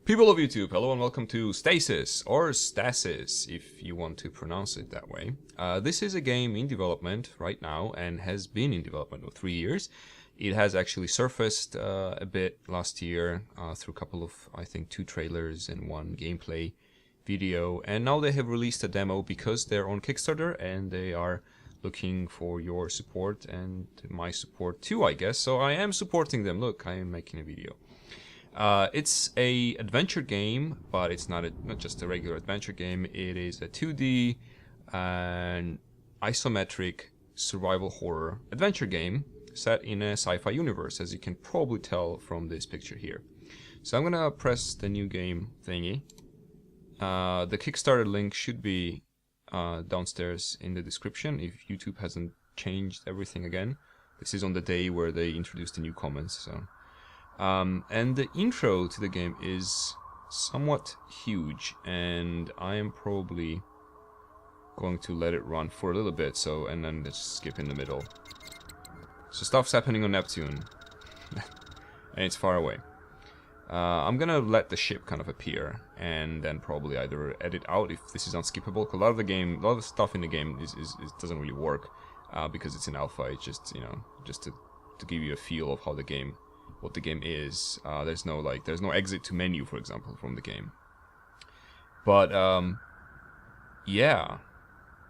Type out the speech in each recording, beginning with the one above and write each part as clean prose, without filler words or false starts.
People of YouTube, hello and welcome to Stasis, or Stasis, if you want to pronounce it that way. This is a game in development right now, and has been in development for 3 years. It has actually surfaced a bit last year through a couple of, I think, 2 trailers and 1 gameplay video. And now they have released a demo because they're on Kickstarter, and they are looking for your support and my support too, I guess. So I am supporting them. Look, I am making a video. It's a adventure game, but it's not just a regular adventure game. It is a 2D and isometric survival horror adventure game set in a sci-fi universe, as you can probably tell from this picture here. So I'm gonna press the new game thingy. The Kickstarter link should be downstairs in the description if YouTube hasn't changed everything again. This is on the day where they introduced the new comments, so. And the intro to the game is somewhat huge, and I am probably going to let it run for a little bit, and then just skip in the middle. So stuff's happening on Neptune, and it's far away. I'm gonna let the ship kind of appear, and then probably either edit out if this is unskippable, because a lot of the stuff in the game doesn't really work, because it's in alpha. It's just, just to give you a feel of how what the game is. There's no exit to menu, for example, from the game. But yeah.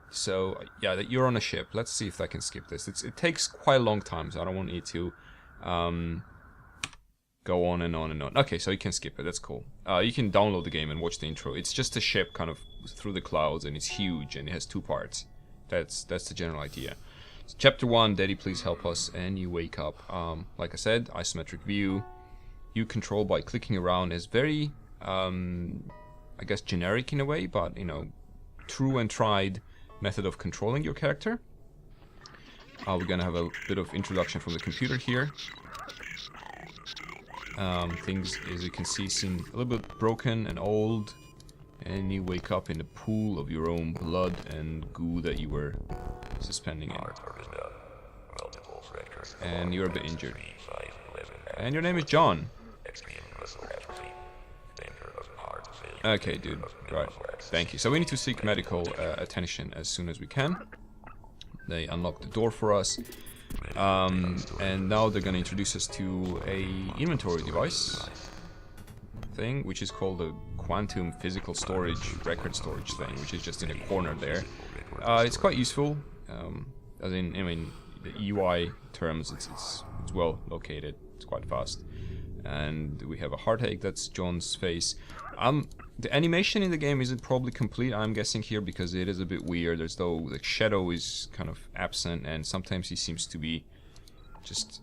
So yeah, you're on a ship. Let's see if I can skip this. It takes quite a long time, so I don't want it to go on and on and on. Okay, so you can skip it. That's cool. You can download the game and watch the intro. It's just a ship kind of through the clouds, and it's huge, and it has 2 parts. That's the general idea. So chapter 1, Daddy please help us, and you wake up. Like I said, isometric view. You control by clicking around is very, I guess, generic in a way, but, true and tried method of controlling your character. We're gonna have a bit of introduction from the computer here. Things, as you can see, seem a little bit broken and old. And you wake up in a pool of your own blood and goo that you were suspending in. And you're a bit injured. And your name is John. Okay, dude. Right. Thank you. So we need to seek medical attention as soon as we can. They unlock the door for us. And now they're going to introduce us to a inventory device thing, which is called a quantum physical storage, record storage thing, which is just in a corner there. It's quite useful, as in, the UI terms, it's well located, it's quite fast. And we have a heartache, that's John's face. The animation in the game isn't probably complete, I'm guessing here, because it is a bit weird. There's though the shadow is kind of absent, and sometimes he seems to be just.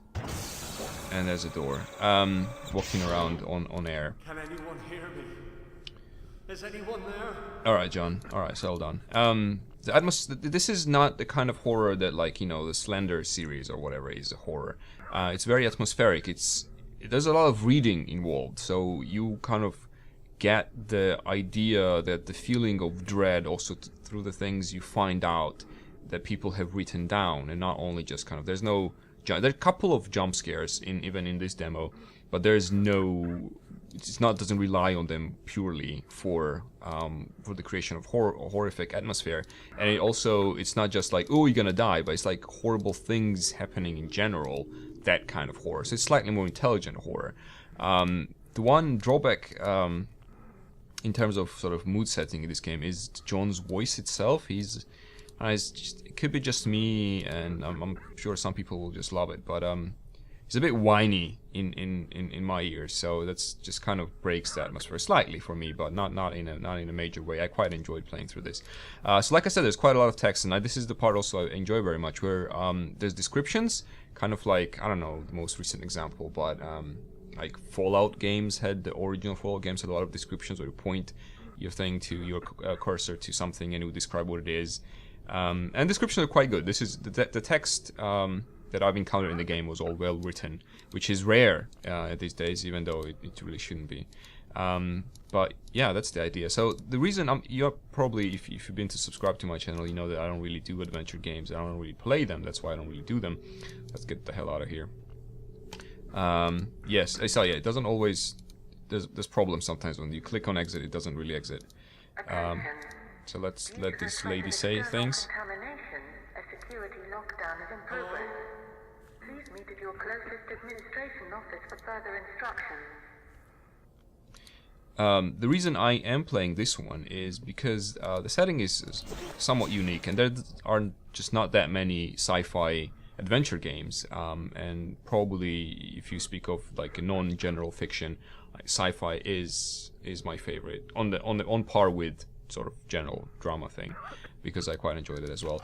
And there's a door. Walking around on air. Can anyone hear me? Is anyone there? Alright, John. Alright, settle down. This is not the kind of horror that, the Slender series or whatever is a horror. It's very atmospheric. There's a lot of reading involved, so you kind of get the idea, that the feeling of dread also through the things you find out that people have written down, and not only just kind of, there are a couple of jump scares even in this demo, but there's doesn't rely on them purely for the creation of horrific atmosphere. And it's not just like, oh, you're gonna die, but it's like horrible things happening in general, that kind of horror. So it's slightly more intelligent horror. The one drawback in terms of sort of mood setting in this game is John's voice itself. It could be just me, and I'm sure some people will just love it, but he's a bit whiny in my ears, so that's just kind of breaks the atmosphere slightly for me, but not in a major way. I quite enjoyed playing through this. So like I said, there's quite a lot of text, and this is the part also I enjoy very much, where there's descriptions, kind of like, I don't know the most recent example, but like Fallout games the original Fallout games had a lot of descriptions where you point your thing to your cursor to something and it would describe what it is. And descriptions are quite good. This is the text that I've encountered in the game was all well written, which is rare these days, even though it really shouldn't be. But yeah, that's the idea. So the reason you're probably, if you've been to subscribe to my channel, you know that I don't really do adventure games. I don't really play them. That's why I don't really do them. Let's get the hell out of here. Yes, I saw. Yeah, it doesn't always there's problems sometimes when you click on exit, it doesn't really exit. So let's let this lady say things. A security lockdown is in progress. Please meet at your closest administration office for further instructions. The reason I am playing this one is because the setting is somewhat unique, and there are just not that many sci-fi adventure games. And probably, if you speak of like a non-general fiction, sci-fi is my favorite, on par with sort of general drama thing, because I quite enjoyed it as well.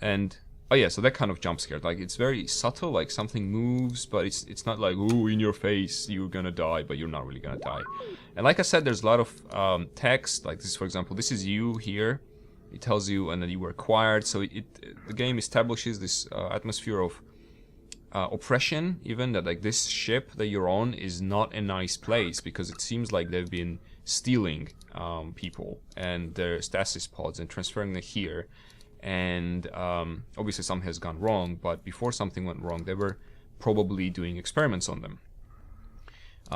And oh yeah, so that kind of jump scare, like it's very subtle, like something moves, but it's not like, ooh, in your face, you're gonna die, but you're not really gonna die. And like I said, there's a lot of text, like this, for example, this is you here. It tells you, and then you were acquired, so the game establishes this atmosphere of oppression, even, that like this ship that you're on is not a nice place, because it seems like they've been stealing people and their stasis pods and transferring them here. And obviously something has gone wrong, but before something went wrong, they were probably doing experiments on them.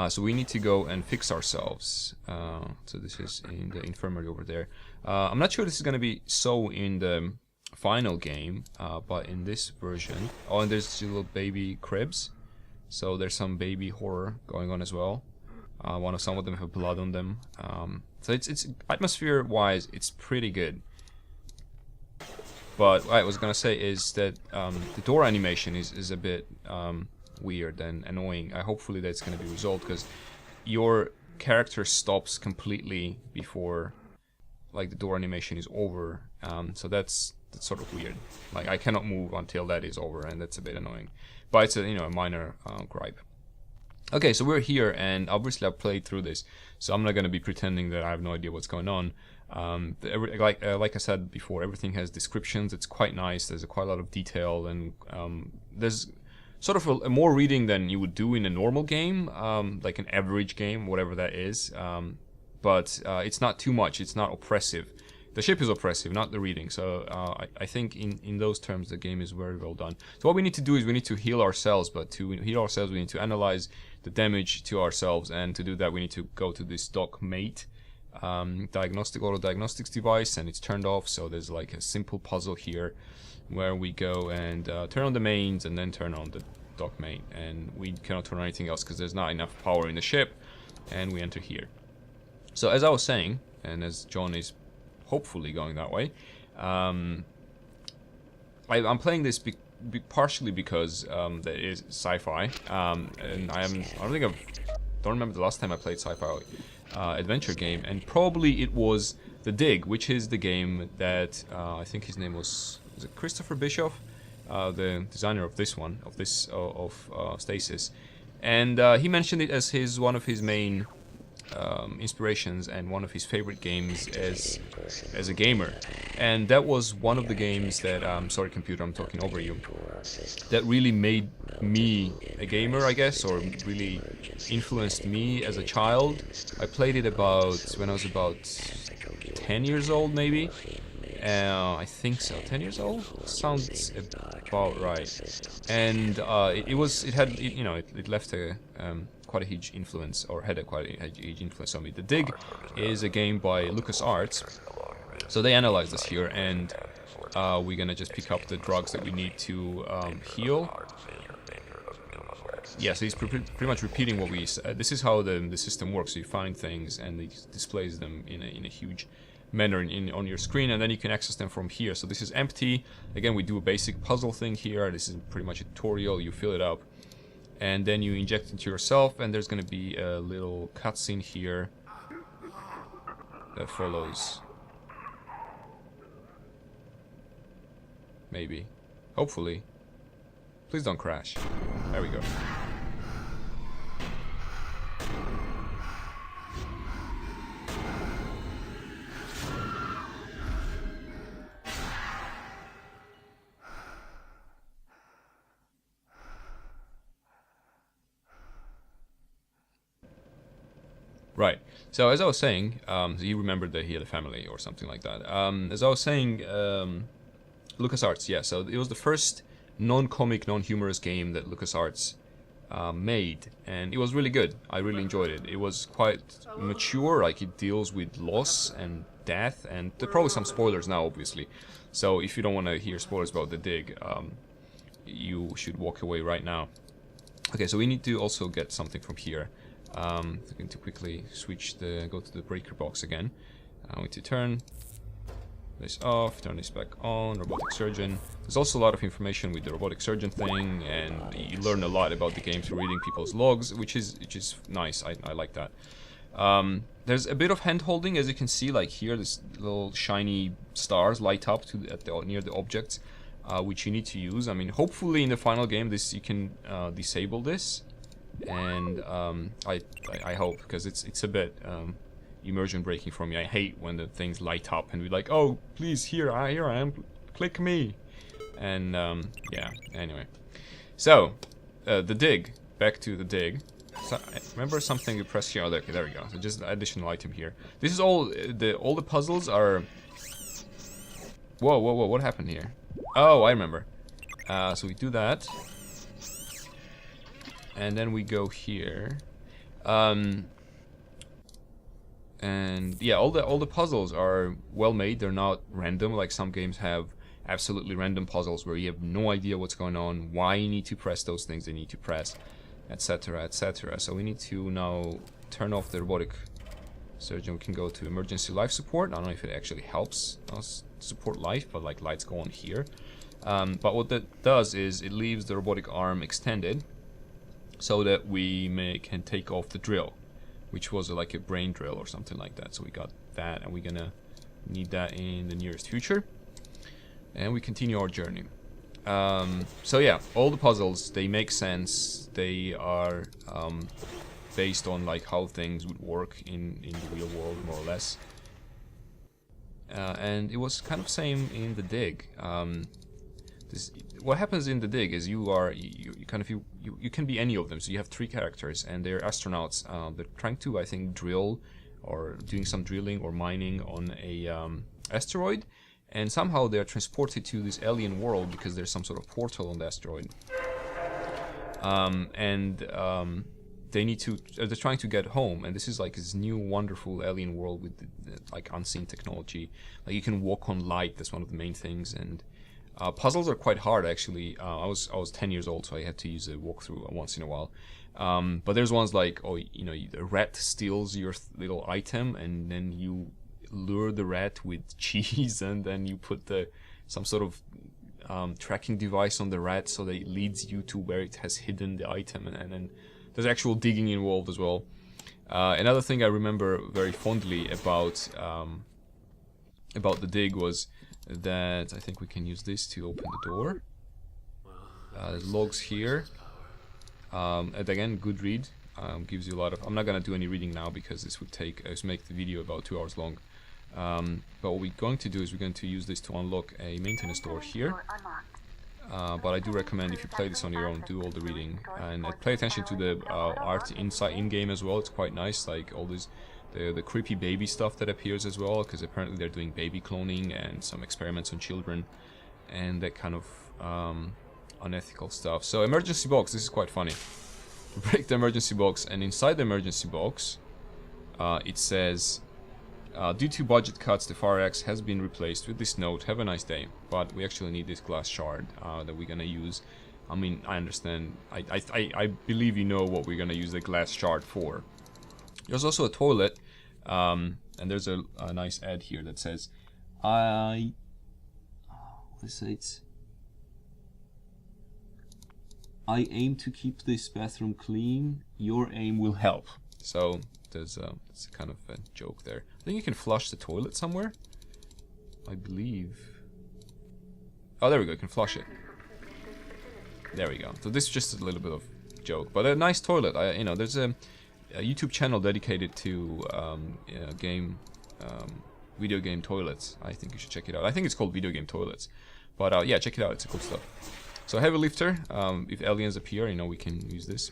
So we need to go and fix ourselves. So this is in the infirmary over there. I'm not sure this is going to be so in the final game, but in this version... Oh, and there's little baby cribs. So there's some baby horror going on as well. Some of them have blood on them. So it's atmosphere-wise, it's pretty good. But what I was gonna say is that the door animation is a bit weird and annoying. Hopefully that's gonna be resolved, because your character stops completely before like the door animation is over. So that's sort of weird. Like I cannot move until that is over, and that's a bit annoying. But it's a I gripe. Okay, so we're here, and obviously I've played through this, so I'm not gonna be pretending that I have no idea what's going on. Like I said before, everything has descriptions. It's quite nice. There's quite a lot of detail, and there's sort of a more reading than you would do in a normal game, like an average game, whatever that is. But it's not too much. It's not oppressive. The ship is oppressive, not the reading. So I think in those terms, the game is very well done. So what we need to do is we need to heal ourselves. But to heal ourselves, we need to analyze the damage to ourselves, and to do that, we need to go to this dock mate. Auto diagnostics device, and it's turned off, so there's like a simple puzzle here where we go and turn on the mains and then turn on the dock main, and we cannot turn on anything else because there's not enough power in the ship, and we enter here. So as I was saying, and as John is hopefully going that way, I'm playing this partially because there is sci-fi, and I don't remember the last time I played sci-fi adventure game, and probably it was The Dig, which is the game that I think his name was it Christopher Bischoff, the designer of this one, of Stasis, and he mentioned it as one of his main inspirations and one of his favorite games as a gamer. And that was one of the games that, sorry computer, I'm talking over you, that really made me a gamer, I guess, or really influenced me as a child. I played it when I was about 10 years old, maybe. I think so. 10 years old sounds about right. And it left quite a huge influence, or had quite a huge influence on me. The Dig is a game by LucasArts. So they analyzed this here, and we're gonna just pick up the drugs that we need to heal. Yeah, so he's pretty much repeating what we said. This is how the system works. So you find things, and it displays them in a huge manner on your screen, and then you can access them from here. So this is empty. Again, we do a basic puzzle thing here. This is pretty much a tutorial. You fill it up, and then you inject into yourself, and there's gonna be a little cutscene here that follows. Maybe. Hopefully. Please don't crash. There we go. Right. So as I was saying, so you remembered that he had a family or something like that. As I was saying, LucasArts, yeah. So it was the first non-comic, non-humorous game that LucasArts made, and it was really good. I really enjoyed it. It was quite mature, like it deals with loss and death, and there are probably some spoilers now, obviously. So if you don't want to hear spoilers about The Dig, you should walk away right now. Okay, so we need to also get something from here. I'm going to quickly go to the breaker box again. We need to turn this off, turn this back on, robotic surgeon. There's also a lot of information with the robotic surgeon thing, and you learn a lot about the game through reading people's logs, which is nice. I like that. There's a bit of hand holding, as you can see, like here, this little shiny stars light up near the objects, which you need to use. I mean, hopefully in the final game, you can disable this, and I hope, because it's a bit immersion breaking for me. I hate when the things light up and we're like, oh, please, here I am, click me. And yeah, anyway. So, The Dig, back to The Dig. So, remember something you press here? Oh, okay, there we go. So just an additional item here. This is all the puzzles are... Whoa, what happened here? Oh, I remember. So we do that. And then we go here. And yeah, all the puzzles are well made. They're not random like some games have absolutely random puzzles where you have no idea what's going on, why you need to press those things they need to press, etc, etc. So we need to now turn off the robotic surgeon. We can go to emergency life support. I don't know if it actually helps us support life, but like lights go on here. But what that does is it leaves the robotic arm extended so that we can take off the drill, which was like a brain drill or something like that. So we got that, and we're gonna need that in the nearest future. And we continue our journey. So yeah, all the puzzles, they make sense. They are based on like how things would work in the real world, more or less. And it was kind of same in The Dig. What happens in The Dig is you can be any of them. So you have 3 characters, and they're astronauts. They're trying to, I think, drill or doing some drilling or mining on a asteroid, and somehow they're transported to this alien world because there's some sort of portal on the asteroid. They're trying to get home, and this is like this new wonderful alien world with like unseen technology. Like you can walk on light. That's one of the main things, and puzzles are quite hard, actually. I was 10 years old, so I had to use a walkthrough once in a while. But there's ones like, oh, you know, the rat steals your little item, and then you lure the rat with cheese, and then you put some sort of tracking device on the rat so that it leads you to where it has hidden the item, and then there's actual digging involved as well. Another thing I remember very fondly about The Dig was that I think we can use this to open the door. There's logs here. And again, good read. Gives you a lot of... I'm not gonna do any reading now because this would make the video about 2 hours long. But what we're going to do is we're going to use this to unlock a maintenance door here. But I do recommend, if you play this on your own, do all the reading and pay attention to the art in-game as well. It's quite nice, like all this the creepy baby stuff that appears as well, because apparently they're doing baby cloning and some experiments on children and that kind of unethical stuff. So emergency box, this is quite funny. Break the emergency box, and inside the emergency box it says, due to budget cuts, the Fire Axe has been replaced with this note, have a nice day. But we actually need this glass shard that we're gonna use. I mean, I understand, I believe you know what we're gonna use the glass shard for. There's also a toilet, and there's a nice ad here that says, I aim to keep this bathroom clean, your aim will help. So there's it's kind of a joke there. I think you can flush the toilet somewhere, I believe. Oh, there we go, you can flush it. There we go. So this is just a little bit of joke, but a nice toilet. You know, there's a YouTube channel dedicated to video game toilets. I think you should check it out. I think it's called Video Game Toilets. But yeah, check it out, it's cool stuff. So heavy lifter, if aliens appear, you know, we can use this.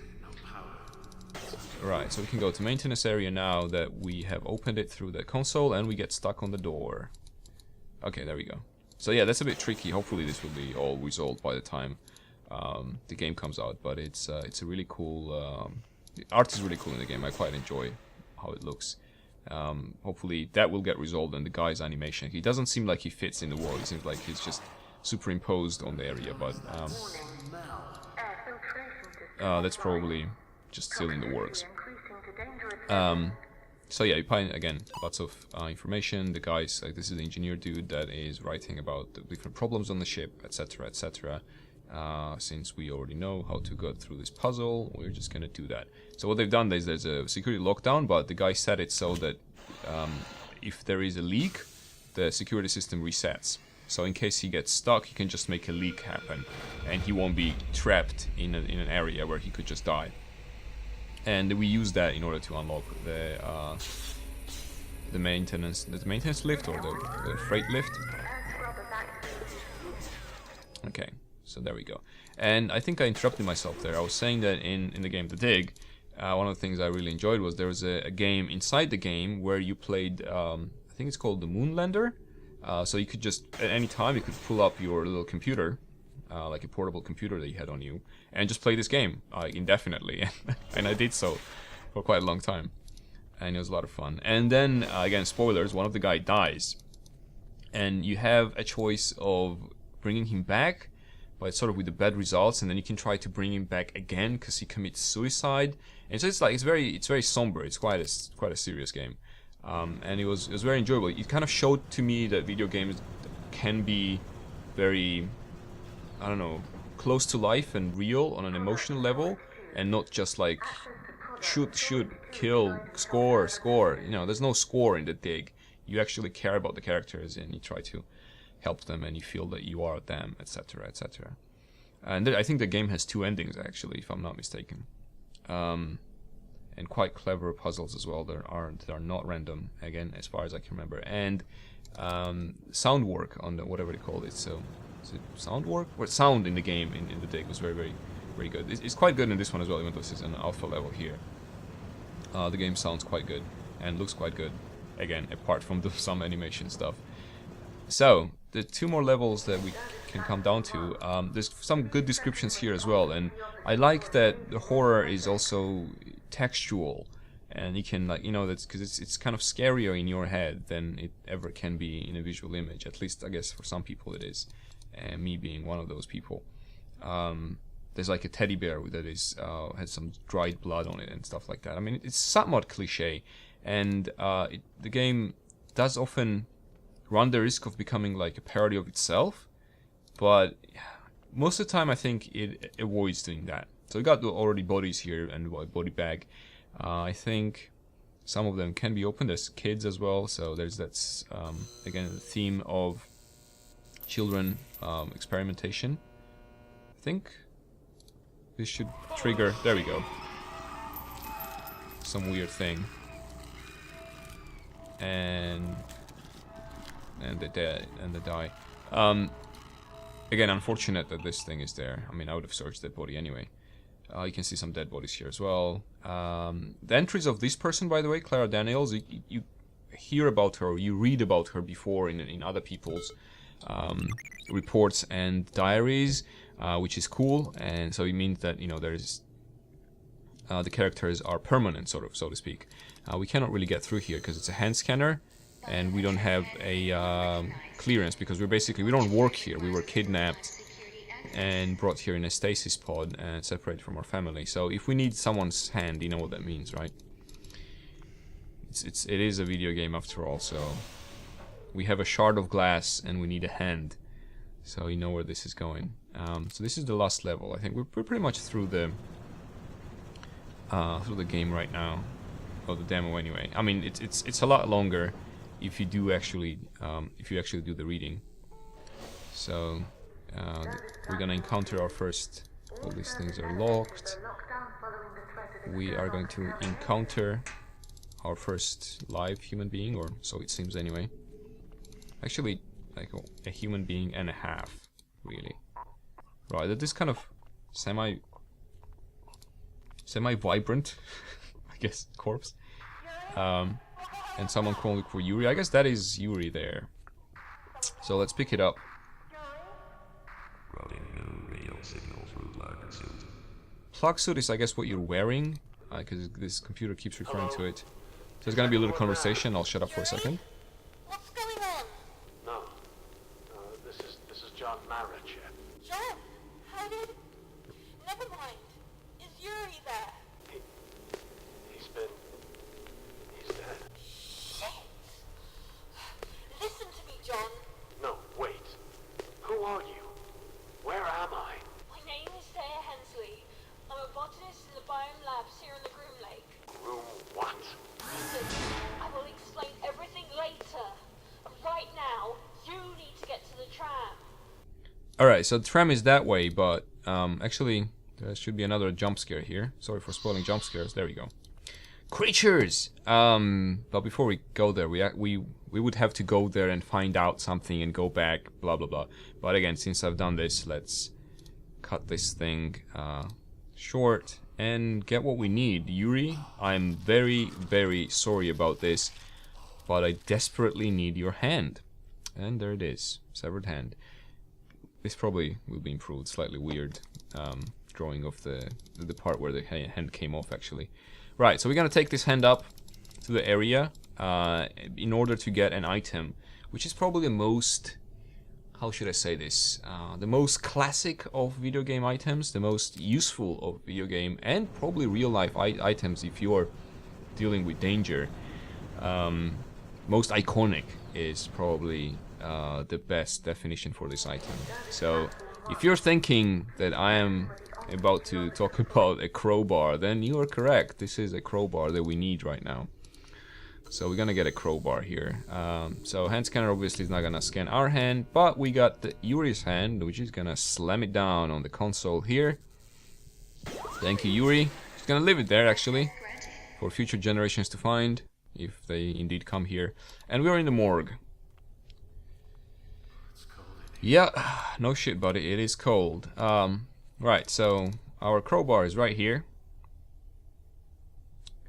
Right, so we can go to maintenance area now that we have opened it through the console, and we get stuck on the door. Okay, there we go. So yeah, that's a bit tricky. Hopefully this will be all resolved by the time the game comes out. But it's a really cool. The art is really cool in the game. I quite enjoy how it looks. Hopefully that will get resolved in the guy's animation. He doesn't seem like he fits in the world. It seems like he's just superimposed on the area, but that's probably just still in the works. So yeah, you find again lots of information. The guys, like, this is the engineer dude that is writing about the different problems on the ship, etc., etc. Since we already know how to go through this puzzle, we're just gonna do that. So what they've done is there's a security lockdown, but the guy set it so that if there is a leak, the security system resets. So in case he gets stuck, he can just make a leak happen, and he won't be trapped in an area where he could just die. And we use that in order to unlock the maintenance lift, or the freight lift. Okay, so there we go. And I think I interrupted myself there. I was saying that in the game The Dig, one of the things I really enjoyed was there was a game inside the game where you played, I think it's called the Moonlander. So you could just, at any time, you could pull up your little computer, like a portable computer that you had on you, and just play this game indefinitely. And I did so for quite a long time, and it was a lot of fun. And then again, spoilers, one of the guy dies, and you have a choice of bringing him back, but sort of with the bad results, and then you can try to bring him back again because he commits suicide. And so it's like it's very somber. It's quite a serious game, and it was very enjoyable. It kind of showed to me that video games can be very, I don't know, close to life and real on an emotional level, and not just like shoot, kill, score. You know, there's no score in The Dig. You actually care about the characters, and you try to help them, and you feel that you are them, etc., etc. And I think the game has 2 endings, actually, if I'm not mistaken, and quite clever puzzles as well. That are not random, again, as far as I can remember. And sound work on whatever they call it. So is it sound work? Or sound in the game in The Dig was very good. It's quite good in this one as well, even though this is an alpha level here. The game sounds quite good and looks quite good, again, apart from some animation stuff. So the 2 more levels that we can come down to, there's some good descriptions here as well, and I like that the horror is also textual, and you can, like, you know, that's because it's kind of scarier in your head than it ever can be in a visual image. At least I guess for some people it is, and me being one of those people. There's like a teddy bear that is has some dried blood on it and stuff like that. I mean, it's somewhat cliche, and the game does often run the risk of becoming like a parody of itself, but most of the time I think it avoids doing that. So we got already bodies here and a body bag. I think some of them can be opened. There's kids as well, so there's that again, the theme of children experimentation. I think this should trigger, there we go, some weird thing, and they die. Again, unfortunate that this thing is there. I mean, I would have searched that body anyway. You can see some dead bodies here as well. The entries of this person, by the way, Clara Daniels, you hear about her, you read about her before in other people's reports and diaries, which is cool. And so it means that, you know, there's the characters are permanent, sort of, so to speak. We cannot really get through here because it's a hand scanner, and we don't have a clearance because we don't work here. We were kidnapped and brought here in a stasis pod and separated from our family. So if we need someone's hand, you know what that means, right? It is a video game after all, so we have a shard of glass and we need a hand. So you know where this is going. So this is the last level. I think we're pretty much through the game right now, or the demo anyway. I mean, it's a lot longer if you do actually do the reading. So we're gonna encounter our first. All these things are locked. We are going to encounter our first live human being, or so it seems anyway. Actually, like a human being and a half, really. Right, that is kind of semi-vibrant, I guess, corpse. And someone calling for Yuri. I guess that is Yuri there. So let's pick it up. Routing new radio signal through clock suit is, I guess, what you're wearing, because this computer keeps referring to it. So there's gonna be a little conversation. I'll shut up for a second. What's going on? No. This is John Marrett here. John, how did... Never mind. Is Yuri there? He's dead. Shit! Listen to me, John. No, wait. Who are you? Where am I? My name is Sarah Hensley. I'm a botanist in the biome labs here in the Groom Lake. Room what? Listen, I will explain everything later. Right now, you need to get to the tram. Alright, so the tram is that way, but actually there should be another jump scare here. Sorry for spoiling jump scares. There we go. Creatures! But before we go there, we would have to go there and find out something and go back, blah blah blah. But again, since I've done this, let's cut this thing short and get what we need. Yuri, I'm very, very sorry about this, but I desperately need your hand. And there it is, severed hand. This probably will be improved. Slightly weird drawing of the part where the hand came off, actually. Right, so we're gonna take this hand up to the area in order to get an item, which is probably the most, how should I say this, the most classic of video game items, the most useful of video game, and probably real life items if you're dealing with danger. Most iconic is probably the best definition for this item. So if you're thinking that I am about to talk about a crowbar, then you are correct. This is a crowbar that we need right now. So we're gonna get a crowbar here. So hand scanner obviously is not gonna scan our hand, but we got the Yuri's hand, which is gonna slam it down on the console here. Thank you, Yuri. He's gonna leave it there actually for future generations to find, if they indeed come here. And we're in the morgue. Yeah, no shit, buddy. It is cold. Right, so our crowbar is right here.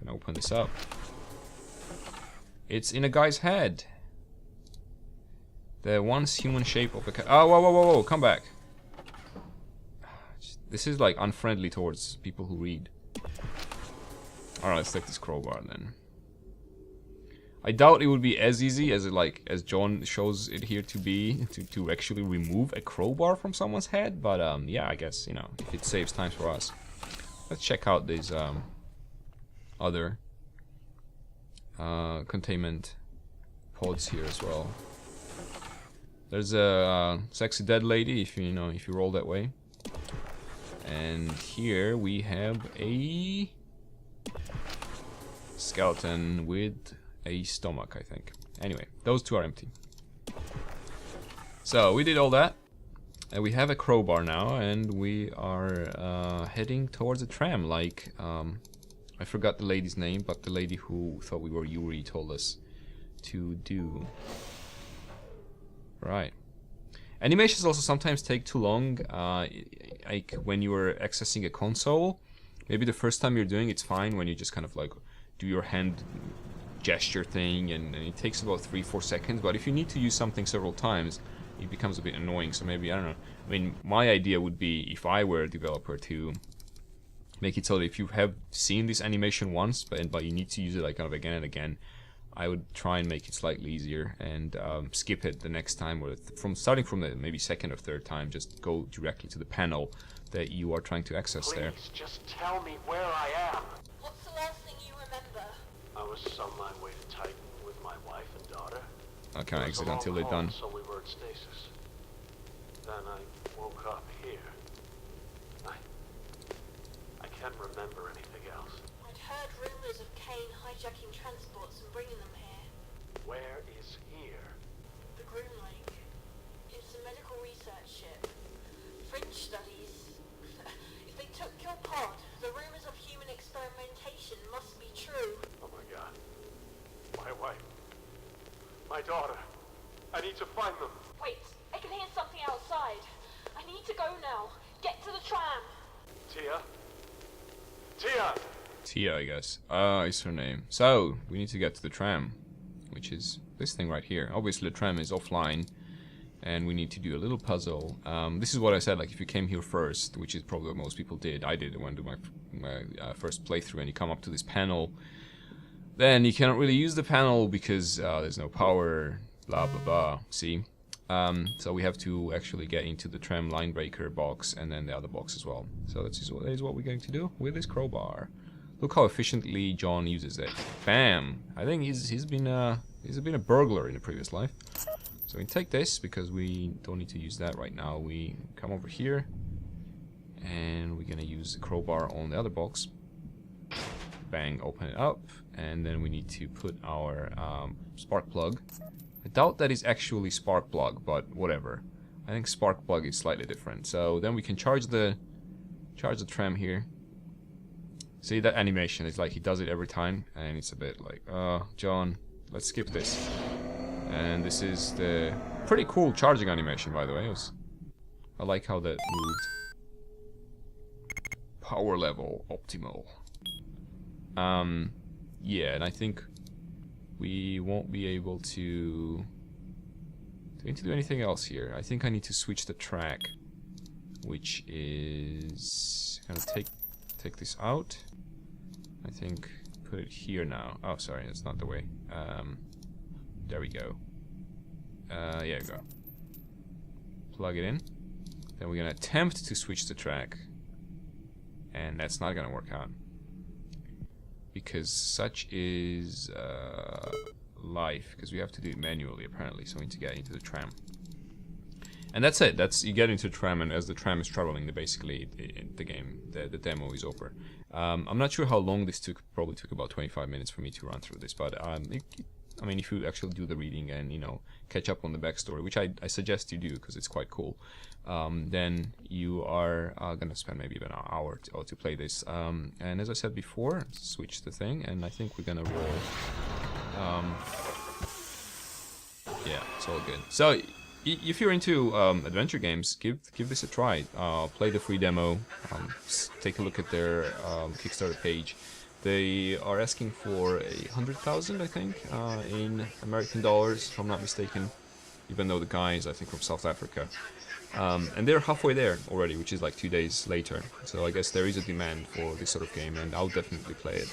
Gonna open this up. It's in a guy's head. The once human shape of a cat. Oh, whoa, whoa, whoa, whoa! Come back. This is like unfriendly towards people who read. All right, let's take this crowbar then. I doubt it would be as easy as as John shows it here to be to actually remove a crowbar from someone's head, but yeah, I guess, you know, if it saves time for us. Let's check out these other containment pods here as well. There's a sexy dead lady if you roll that way, and here we have a skeleton with a stomach, I think. Anyway, those two are empty. So we did all that, and we have a crowbar now, and we are heading towards a tram. Like I forgot the lady's name, but the lady who thought we were Yuri told us to do. Right. Animations also sometimes take too long. Like when you are accessing a console, maybe the first time you're doing it's fine when you just kind of like do your hand gesture thing, and it takes about 3-4 seconds, but if you need to use something several times, it becomes a bit annoying. So maybe, I don't know, I mean, my idea would be, if I were a developer, to make it so that if you have seen this animation once, but you need to use it like kind of again and again, I would try and make it slightly easier and skip it the next time, or starting from the maybe second or third time, just go directly to the panel that you are trying to access. There. Please, just tell me where I am. What's the last thing you remember? I was on my way to Titan with my wife and daughter. I can't exit until they're done. So we were at Stasis. Then I woke up here. I can't remember anything else. I'd heard rumors of Kane hijacking transports and bringing them here. Where is here? The Groom Lake. It's a medical research ship. Fringe studies. If they took your pod, the rumors of human experimentation must be true. Oh my god. My wife. My daughter. I need to find them. Wait, I can hear something outside. I need to go now. Get to the tram. Tia? Tia! Tia, I guess. Is her name. So, we need to get to the tram, which is this thing right here. Obviously the tram is offline, and we need to do a little puzzle. This is what I said, like if you came here first, which is probably what most people did, I did when I did my first playthrough, and you come up to this panel, then you cannot really use the panel because there's no power, blah blah blah, see? So we have to actually get into the tram line breaker box and then the other box as well. So that is what we're going to do with this crowbar. Look how efficiently John uses it. Bam! I think he's been a burglar in a previous life. So we take this because we don't need to use that right now. We come over here and we're gonna use the crowbar on the other box. Bang, open it up, and then we need to put our spark plug. I doubt that is actually spark plug, but whatever. I think spark plug is slightly different. So then we can charge the tram here. See that animation? It's like he does it every time, and it's a bit like, John, let's skip this. And this is the pretty cool charging animation, by the way. I like how that moved. Power level optimal. Yeah, and I think we won't be able to do anything else here. I think I need to switch the track, which is gonna take this out. I think put it here now. Oh, sorry, that's not the way. There we go. Yeah, we go. Plug it in. Then we're gonna attempt to switch the track, and that's not gonna work out because such is life. Because we have to do it manually apparently. So we need to get into the tram, and that's it. You get into the tram, and as the tram is traveling, basically the game, the demo is over. I'm not sure how long this took. Probably took about 25 minutes for me to run through this, but I mean, if you actually do the reading and, you know, catch up on the backstory, which I suggest you do because it's quite cool, then you are gonna spend maybe about an hour to play this. And as I said before, switch the thing, and I think we're gonna roll. Yeah, it's all good. So if you're into adventure games, give this a try. Play the free demo. Take a look at their Kickstarter page. They are asking for 100,000, I think, in American dollars, if I'm not mistaken. Even though the guy is, I think, from South Africa, and they're halfway there already, which is like 2 days later. So I guess there is a demand for this sort of game, and I'll definitely play it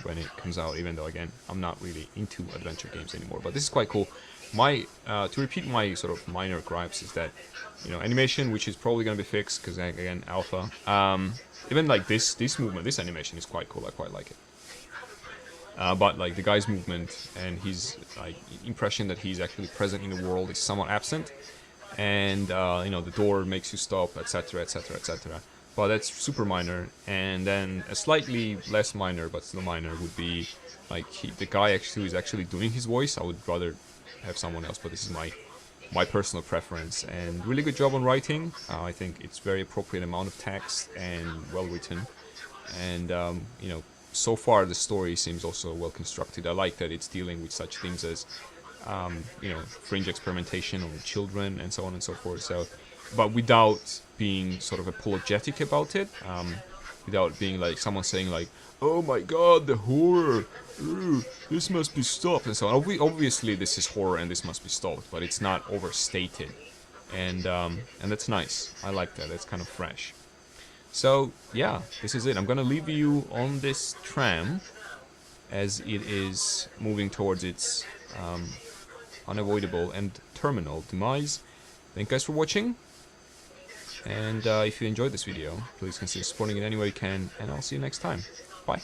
when it comes out. Even though, again, I'm not really into adventure games anymore, but this is quite cool. To repeat my sort of minor gripes is that, you know, animation, which is probably going to be fixed because again, alpha. Even like this movement, this animation is quite cool. I quite like it. But like the guy's movement and his like impression that he's actually present in the world is somewhat absent, and you know, the door makes you stop, etc., etc., etc. But that's super minor. And then a slightly less minor, but still minor, would be like the guy who is actually doing his voice. I would rather have someone else, but this is my personal preference. And really good job on writing. I think it's very appropriate amount of text and well written. And you know, so far the story seems also well constructed. I like that it's dealing with such things as you know, fringe experimentation on children and so on and so forth. So, but without being sort of apologetic about it, without being like someone saying like, "Oh my God, the horror! Ooh, this must be stopped," and so on. Obviously, this is horror and this must be stopped, but it's not overstated, and that's nice. I like that. That's kind of fresh. So yeah, this is it. I'm gonna leave you on this tram as it is moving towards its unavoidable and terminal demise. Thank you guys for watching. And if you enjoyed this video, please consider supporting it any way you can, and I'll see you next time. Bye.